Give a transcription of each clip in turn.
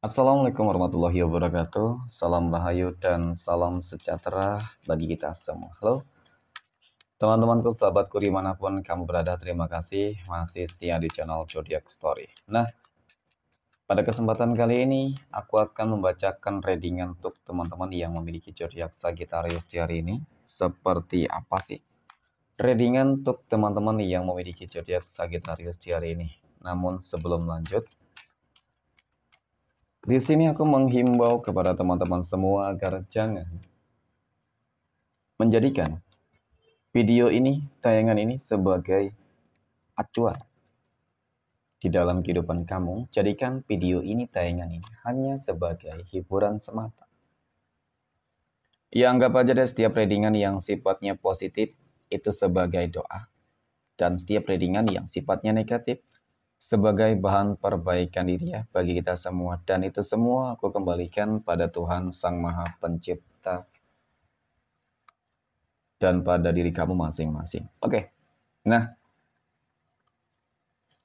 Assalamualaikum warahmatullahi wabarakatuh. Salam rahayu dan salam sejahtera bagi kita semua. Halo teman-temanku, sahabatku dimanapun kamu berada, terima kasih masih setia di channel Zodiac Story. Nah, pada kesempatan kali ini aku akan membacakan readingan untuk teman-teman yang memiliki zodiak Sagittarius di hari ini. Seperti apa sih readingan untuk teman-teman yang memiliki zodiak Sagittarius di hari ini? Namun sebelum lanjut, di sini aku menghimbau kepada teman-teman semua agar jangan menjadikan video ini, tayangan ini sebagai acuan di dalam kehidupan kamu. Jadikan video ini, tayangan ini hanya sebagai hiburan semata. Ya, anggap aja deh setiap readingan yang sifatnya positif itu sebagai doa. Dan setiap readingan yang sifatnya negatif sebagai bahan perbaikan diri ya bagi kita semua. Dan itu semua aku kembalikan pada Tuhan Sang Maha Pencipta dan pada diri kamu masing-masing. Oke. Nah,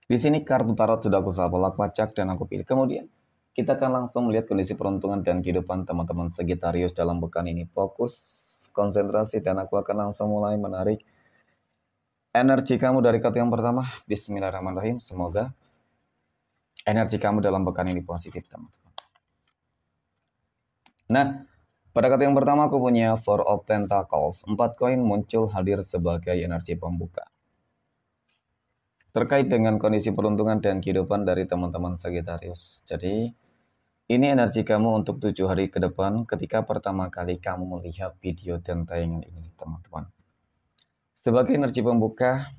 di sini kartu tarot sudah aku sahabat pacak dan aku pilih. Kemudian kita akan langsung melihat kondisi peruntungan dan kehidupan teman-teman Sagittarius dalam pekan ini. Fokus, konsentrasi, dan aku akan langsung mulai menarik energi kamu dari kartu yang pertama. Bismillahirrahmanirrahim. Semoga energi kamu dalam pekan ini positif, teman-teman. Nah, pada kartu yang pertama aku punya Four of Pentacles. 4 koin muncul hadir sebagai energi pembuka. Terkait dengan kondisi peruntungan dan kehidupan dari teman-teman Sagittarius. Jadi, ini energi kamu untuk 7 hari ke depan ketika pertama kali kamu melihat video dan tayangan ini, teman-teman. Sebagai energi pembuka,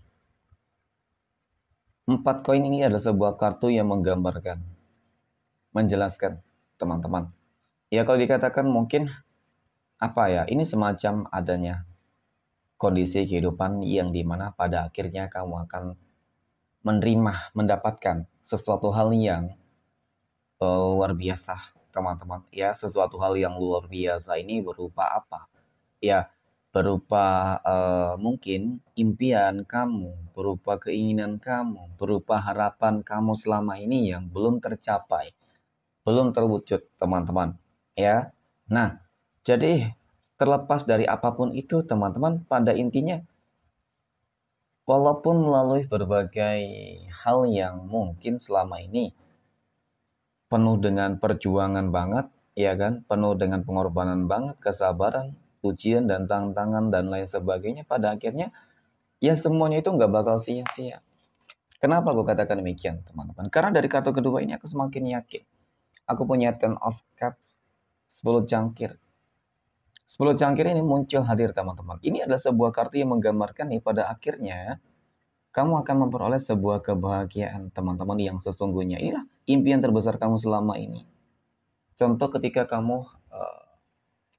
4 koin ini adalah sebuah kartu yang menggambarkan, menjelaskan, teman-teman. Ya, kalau dikatakan mungkin, apa ya, ini semacam adanya kondisi kehidupan yang dimana pada akhirnya kamu akan menerima, mendapatkan sesuatu hal yang luar biasa, teman-teman. Ya, sesuatu hal yang luar biasa ini berupa apa? Ya, berupa mungkin impian kamu, berupa keinginan kamu, berupa harapan kamu selama ini yang belum tercapai, belum terwujud, teman-teman. Ya, nah, jadi terlepas dari apapun itu, teman-teman, pada intinya, walaupun melalui berbagai hal yang mungkin selama ini penuh dengan perjuangan banget, ya kan? Penuh dengan pengorbanan banget, kesabaran, ujian dan tantangan dan lain sebagainya. Pada akhirnya, ya semuanya itu nggak bakal sia-sia. Kenapa aku katakan demikian, teman-teman? Karena dari kartu kedua ini aku semakin yakin. Aku punya Ten of Cups, 10 cangkir. 10 cangkir ini muncul hadir, teman-teman. Ini adalah sebuah kartu yang menggambarkan nih pada akhirnya kamu akan memperoleh sebuah kebahagiaan, teman-teman, yang sesungguhnya. Inilah impian terbesar kamu selama ini. Contoh ketika kamu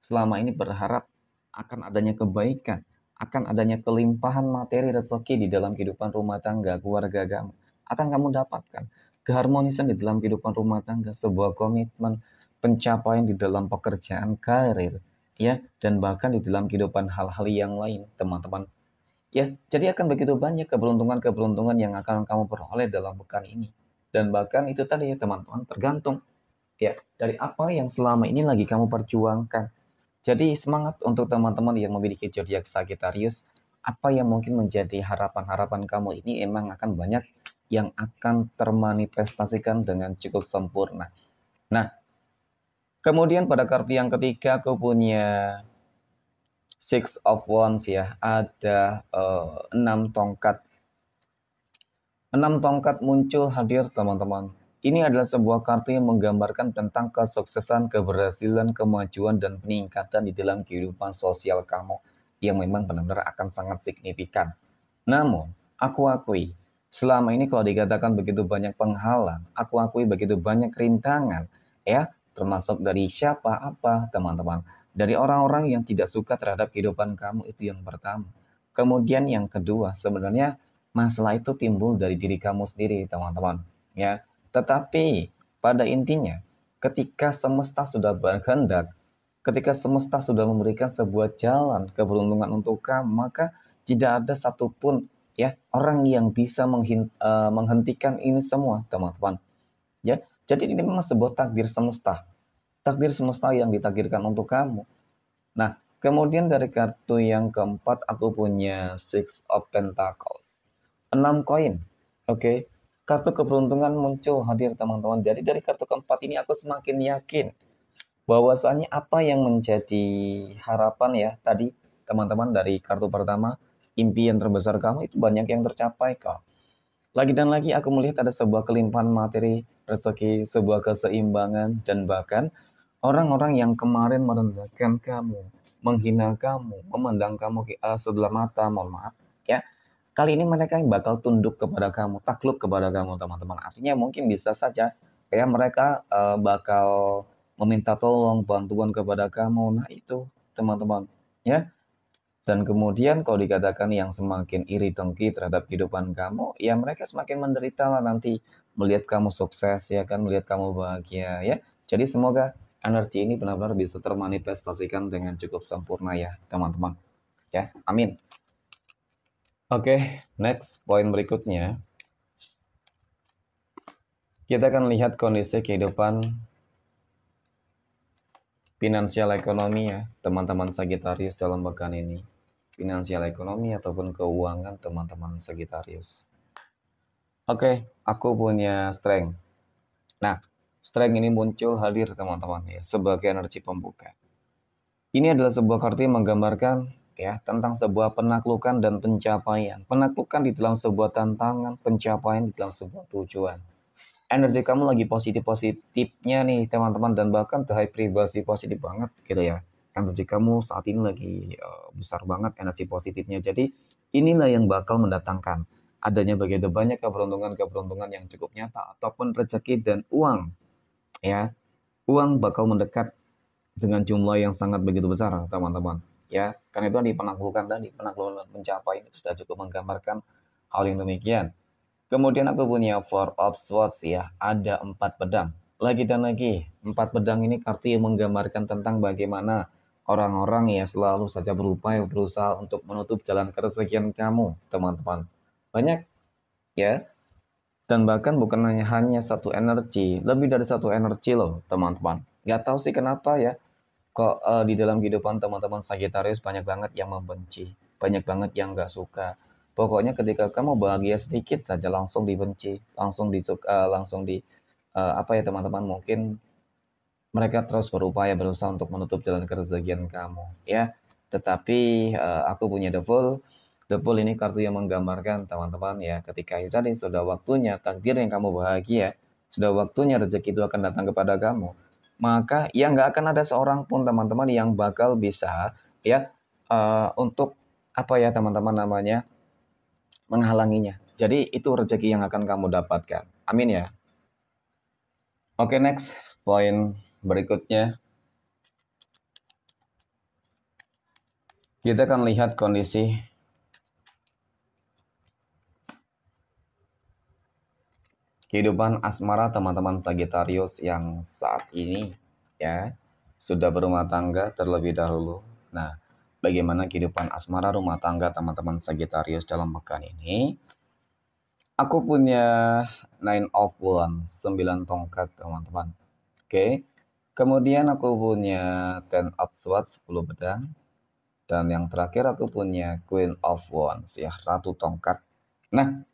selama ini berharap akan adanya kebaikan, akan adanya kelimpahan materi rezeki di dalam kehidupan rumah tangga, keluarga kamu. Akan kamu dapatkan keharmonisan di dalam kehidupan rumah tangga, sebuah komitmen, pencapaian di dalam pekerjaan, karir, ya, dan bahkan di dalam kehidupan hal-hal yang lain, teman-teman. Ya, jadi akan begitu banyak keberuntungan-keberuntungan yang akan kamu peroleh dalam pekan ini. Dan bahkan itu tadi ya, teman-teman, tergantung ya dari apa yang selama ini lagi kamu perjuangkan. Jadi semangat untuk teman-teman yang memiliki zodiak Sagittarius. Apa yang mungkin menjadi harapan-harapan kamu ini emang akan banyak yang akan termanifestasikan dengan cukup sempurna. Nah, kemudian pada kartu yang ketiga aku punya Six of Wands ya. Ada 6 tongkat. 6 tongkat muncul hadir, teman-teman. Ini adalah sebuah kartu yang menggambarkan tentang kesuksesan, keberhasilan, kemajuan, dan peningkatan di dalam kehidupan sosial kamu yang memang benar-benar akan sangat signifikan. Namun, aku akui, selama ini kalau dikatakan begitu banyak penghalang, aku akui begitu banyak rintangan, ya, termasuk dari siapa, apa, teman-teman. Dari orang-orang yang tidak suka terhadap kehidupan kamu, itu yang pertama. Kemudian yang kedua, sebenarnya masalah itu timbul dari diri kamu sendiri, teman-teman. Ya, tetapi pada intinya, ketika semesta sudah berkehendak, ketika semesta sudah memberikan sebuah jalan keberuntungan untuk kamu, maka tidak ada satupun ya orang yang bisa menghentikan ini semua, teman-teman. Ya, Jadi ini memang sebuah takdir semesta. Takdir semesta yang ditakdirkan untuk kamu. Nah, kemudian dari kartu yang keempat, aku punya Six of Pentacles. 6 koin. Oke. Kartu keberuntungan muncul hadir teman-teman. Jadi dari kartu keempat ini aku semakin yakin bahwasanya apa yang menjadi harapan ya tadi teman-teman dari kartu pertama, impian terbesar kamu itu banyak yang tercapai kok. Lagi dan lagi aku melihat ada sebuah kelimpahan materi, rezeki, sebuah keseimbangan, dan bahkan orang-orang yang kemarin merendahkan kamu, menghina kamu, memandang kamu sebelah mata, mohon maaf, ya. Kali ini mereka yang bakal tunduk kepada kamu, takluk kepada kamu, teman-teman. Artinya mungkin bisa saja ya mereka bakal meminta tolong, bantuan kepada kamu. Nah itu, teman-teman, ya. Dan kemudian kalau dikatakan yang semakin iri dengki terhadap kehidupan kamu, ya mereka semakin menderita lah nanti melihat kamu sukses, ya kan, melihat kamu bahagia, ya. Jadi semoga energi ini benar-benar bisa termanifestasikan dengan cukup sempurna ya, teman-teman. Ya, amin. Oke, next poin berikutnya. Kita akan lihat kondisi kehidupan finansial ekonomi ya, teman-teman Sagittarius dalam pekan ini. Finansial ekonomi ataupun keuangan teman-teman Sagittarius. Oke, aku punya strength. Nah, strength ini muncul hadir teman-teman ya sebagai energi pembuka. Ini adalah sebuah kartu yang menggambarkan ya tentang sebuah penaklukan dan pencapaian. Penaklukan di dalam sebuah tantangan, pencapaian di dalam sebuah tujuan. Energi kamu lagi positif-positifnya nih teman-teman dan bahkan the high privasi positif banget gitu ya. Energi kamu saat ini lagi besar banget energi positifnya. Jadi inilah yang bakal mendatangkan adanya begitu banyak keberuntungan-keberuntungan yang cukup nyata ataupun rezeki dan uang ya. Uang bakal mendekat dengan jumlah yang sangat begitu besar teman-teman ya. Karena itu di penaklukan tadi, penaklukan pencapaian itu sudah cukup menggambarkan hal yang demikian. Kemudian aku punya Four of Swords ya, ada 4 pedang. Lagi dan lagi, 4 pedang ini kartu yang menggambarkan tentang bagaimana orang-orang ya selalu saja berupaya berusaha untuk menutup jalan kerezekian kamu, teman-teman. Banyak ya, dan bahkan bukan hanya satu energi, lebih dari satu energi loh, teman-teman. Gak tahu sih kenapa ya, kok di dalam kehidupan teman-teman Sagittarius banyak banget yang membenci, banyak banget yang gak suka. Pokoknya ketika kamu bahagia sedikit saja langsung dibenci, langsung di apa ya teman-teman, mungkin mereka terus berupaya berusaha untuk menutup jalan kerezekian kamu, ya. Tetapi aku punya The Fool ini kartu yang menggambarkan teman-teman ya, ketika itu tadi sudah waktunya takdir yang kamu bahagia, sudah waktunya rezeki itu akan datang kepada kamu. Maka ya nggak akan ada seorang pun teman-teman yang bakal bisa ya untuk apa ya teman-teman namanya menghalanginya. Jadi itu rezeki yang akan kamu dapatkan. Amin ya. Oke, next poin berikutnya. Kita akan lihat kondisi kehidupan asmara teman-teman Sagittarius yang saat ini ya sudah berumah tangga terlebih dahulu. Nah, bagaimana kehidupan asmara rumah tangga teman-teman Sagittarius dalam pekan ini? Aku punya Nine of Wands, 9 tongkat teman-teman. Oke. Kemudian aku punya Ten of Swords, 10 pedang. Dan yang terakhir aku punya Queen of Wands ya, Ratu Tongkat. Nah,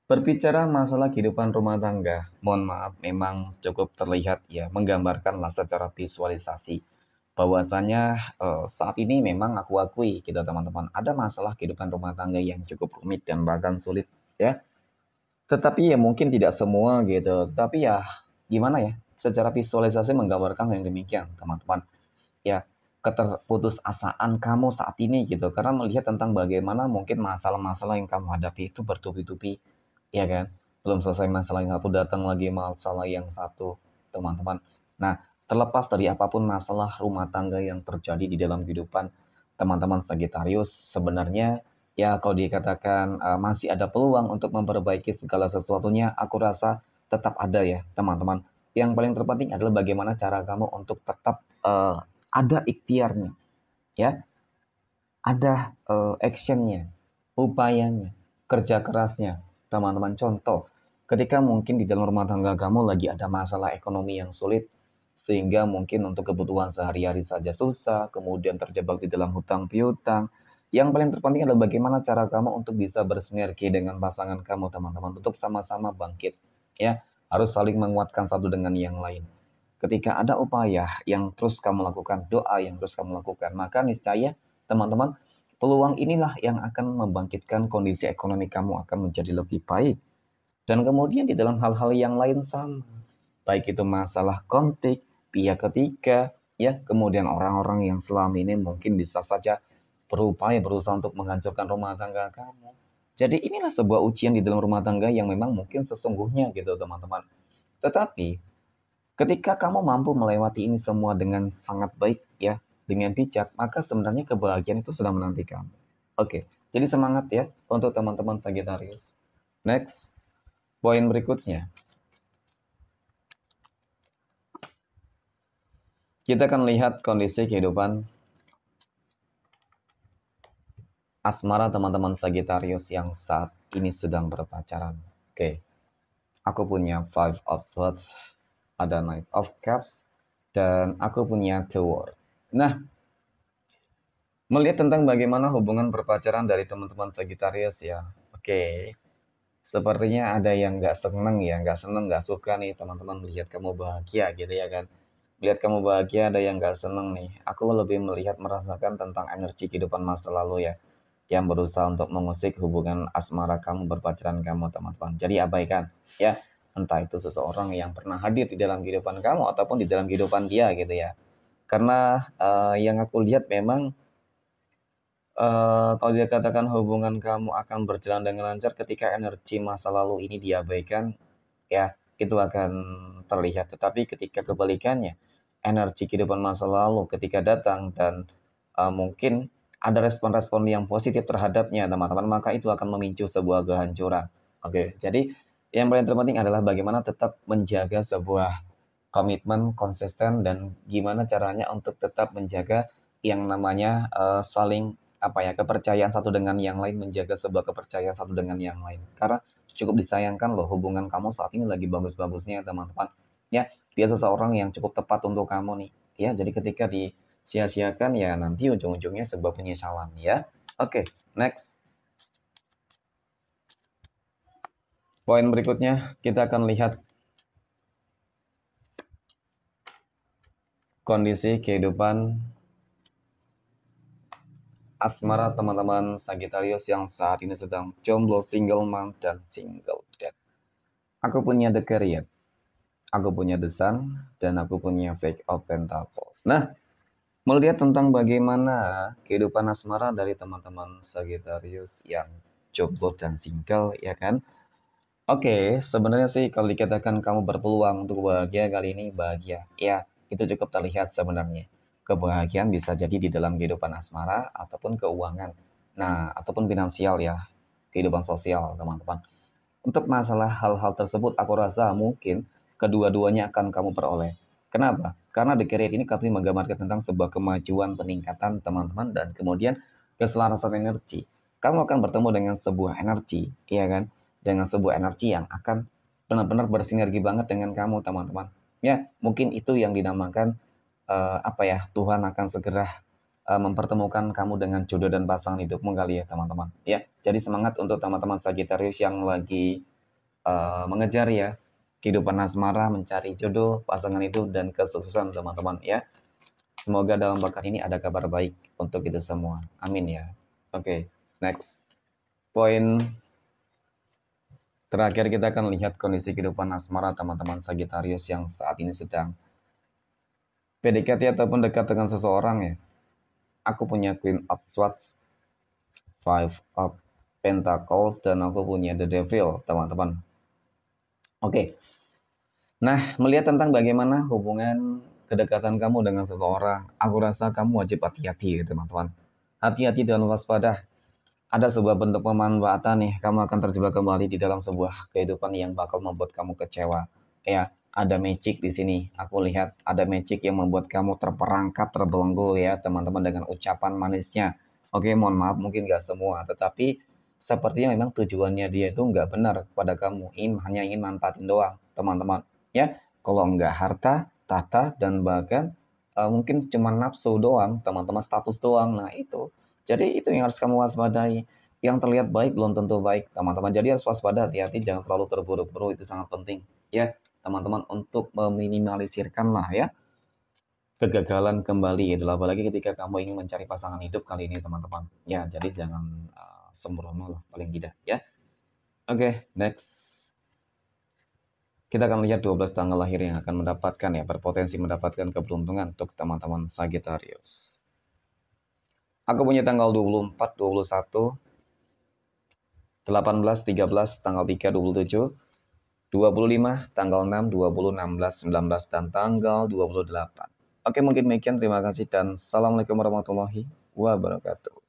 berbicara masalah kehidupan rumah tangga, mohon maaf memang cukup terlihat ya, menggambarkanlah secara visualisasi bahwasanya saat ini memang aku akui kita teman-teman ada masalah kehidupan rumah tangga yang cukup rumit dan bahkan sulit ya. Tetapi ya mungkin tidak semua gitu. Tapi ya gimana ya? Secara visualisasi menggambarkan yang demikian, teman-teman. Ya, keterputusasaan kamu saat ini gitu. Karena melihat tentang bagaimana mungkin masalah-masalah yang kamu hadapi itu bertubi-tubi, ya kan? Belum selesai masalah yang satu, datang lagi masalah yang satu, teman-teman. Nah, terlepas dari apapun masalah rumah tangga yang terjadi di dalam kehidupan teman-teman Sagittarius, sebenarnya ya kalau dikatakan masih ada peluang untuk memperbaiki segala sesuatunya, aku rasa tetap ada ya, teman-teman. Yang paling terpenting adalah bagaimana cara kamu untuk tetap ada ikhtiarnya, ya, ada actionnya, upayanya, kerja kerasnya, teman-teman. Contoh, Ketika mungkin di dalam rumah tangga kamu lagi ada masalah ekonomi yang sulit, sehingga mungkin untuk kebutuhan sehari-hari saja susah, kemudian terjebak di dalam hutang piutang. Yang paling terpenting adalah bagaimana cara kamu untuk bisa bersinergi dengan pasangan kamu, teman-teman, untuk sama-sama bangkit. Ya, harus saling menguatkan satu dengan yang lain. Ketika ada upaya yang terus kamu lakukan, doa yang terus kamu lakukan, maka niscaya, teman-teman, peluang inilah yang akan membangkitkan kondisi ekonomi kamu akan menjadi lebih baik. Dan kemudian di dalam hal-hal yang lain sama. Baik itu masalah konflik, pihak ketiga, ya, kemudian orang-orang yang selama ini mungkin bisa saja berupaya berusaha untuk menghancurkan rumah tangga kamu. Jadi inilah sebuah ujian di dalam rumah tangga yang memang mungkin sesungguhnya gitu, teman-teman. Tetapi ketika kamu mampu melewati ini semua dengan sangat baik ya, dengan bijak, maka sebenarnya kebahagiaan itu sedang menanti kamu. Oke, jadi semangat ya untuk teman-teman Sagittarius. Next, poin berikutnya. Kita akan lihat kondisi kehidupan asmara teman-teman Sagittarius yang saat ini sedang berpacaran. Oke, aku punya Five of Swords, ada Knight of Cups, dan aku punya The World. Nah, melihat tentang bagaimana hubungan berpacaran dari teman-teman Sagittarius ya. Oke, sepertinya ada yang nggak seneng ya, nggak seneng, nggak suka nih teman-teman melihat kamu bahagia gitu ya kan. Melihat kamu bahagia ada yang nggak seneng nih. Aku lebih melihat merasakan tentang energi kehidupan masa lalu ya, yang berusaha untuk mengusik hubungan asmara kamu berpacaran kamu teman-teman. Jadi abaikan ya, entah itu seseorang yang pernah hadir di dalam kehidupan kamu ataupun di dalam kehidupan dia gitu ya. Karena yang aku lihat memang kalau dia katakan hubungan kamu akan berjalan dengan lancar ketika energi masa lalu ini diabaikan, ya itu akan terlihat. Tetapi ketika kebalikannya, energi kehidupan masa lalu ketika datang dan mungkin ada respon-respon yang positif terhadapnya, teman-teman, maka itu akan memicu sebuah kehancuran. Oke, jadi yang paling terpenting adalah bagaimana tetap menjaga sebuah komitmen konsisten dan gimana caranya untuk tetap menjaga yang namanya saling apa ya, kepercayaan satu dengan yang lain, menjaga sebuah kepercayaan satu dengan yang lain. Karena cukup disayangkan loh hubungan kamu saat ini lagi bagus-bagusnya teman-teman. Ya, dia seseorang yang cukup tepat untuk kamu nih. Ya, jadi ketika disia-siakan ya nanti ujung-ujungnya sebuah penyesalan ya. Oke, next. Poin berikutnya kita akan lihat kondisi kehidupan asmara teman-teman Sagittarius yang saat ini sedang jomblo, single mom, dan single dad. Aku punya The Chariot, aku punya The Sun, dan aku punya Page of Pentacles. Nah, melihat tentang bagaimana kehidupan asmara dari teman-teman Sagittarius yang jomblo dan single, ya kan? Oke, sebenarnya sih kalau dikatakan kamu berpeluang untuk bahagia kali ini bahagia, ya itu cukup terlihat sebenarnya. Kebahagiaan bisa jadi di dalam kehidupan asmara ataupun keuangan. Nah, ataupun finansial ya, kehidupan sosial teman-teman. Untuk masalah hal-hal tersebut aku rasa mungkin kedua-duanya akan kamu peroleh. Kenapa? Karena The Career ini katanya menggambarkan tentang sebuah kemajuan, peningkatan teman-teman dan kemudian keselarasan energi. Kamu akan bertemu dengan sebuah energi, iya kan? Dengan sebuah energi yang akan benar-benar bersinergi banget dengan kamu, teman-teman. Ya, mungkin itu yang dinamakan apa ya? Tuhan akan segera mempertemukan kamu dengan jodoh dan pasangan hidupmu kali ya, teman-teman. Ya, jadi semangat untuk teman-teman Sagittarius yang lagi mengejar ya kehidupan asmara, mencari jodoh, pasangan hidup dan kesuksesan teman-teman ya. Semoga dalam pekan ini ada kabar baik untuk kita semua. Amin ya. Oke, next. Poin terakhir kita akan lihat kondisi kehidupan asmara teman-teman Sagittarius yang saat ini sedang PDKT ataupun dekat dengan seseorang ya. Aku punya Queen of Swords, Five of Pentacles, dan aku punya The Devil, teman-teman. Oke. Nah, melihat tentang bagaimana hubungan kedekatan kamu dengan seseorang, aku rasa kamu wajib hati-hati, teman-teman. Hati-hati dan waspada. Ada sebuah bentuk pemanfaatan nih, kamu akan terjebak kembali di dalam sebuah kehidupan yang bakal membuat kamu kecewa. Ya, ada magic di sini. Aku lihat ada magic yang membuat kamu terperangkap, terbelenggu ya, teman-teman dengan ucapan manisnya. Oke, mohon maaf, mungkin gak semua, tetapi sepertinya memang tujuannya dia itu nggak benar kepada kamu, hanya ingin manfaatin doang, teman-teman. Ya, kalau nggak harta, tahta, dan bahkan mungkin cuma nafsu doang, teman-teman, status doang. Nah itu, jadi itu yang harus kamu waspadai. Yang terlihat baik belum tentu baik, teman-teman. Jadi harus waspada, hati-hati, jangan terlalu terburu-buru, itu sangat penting. Ya, teman-teman, untuk meminimalisirkan lah ya kegagalan kembali, itu apalagi ketika kamu ingin mencari pasangan hidup kali ini, teman-teman. Ya, jadi jangan sembrono lah paling tidak ya. Oke, next. Kita akan lihat 12 tanggal lahir yang akan mendapatkan ya, berpotensi mendapatkan keberuntungan untuk teman-teman Sagittarius. Aku punya tanggal 24, 21, 18, 13, tanggal 3, 27, 25, tanggal 6, 20, 16, 19, dan tanggal 28. Oke, mungkin demikian. Terima kasih dan assalamualaikum warahmatullahi wabarakatuh.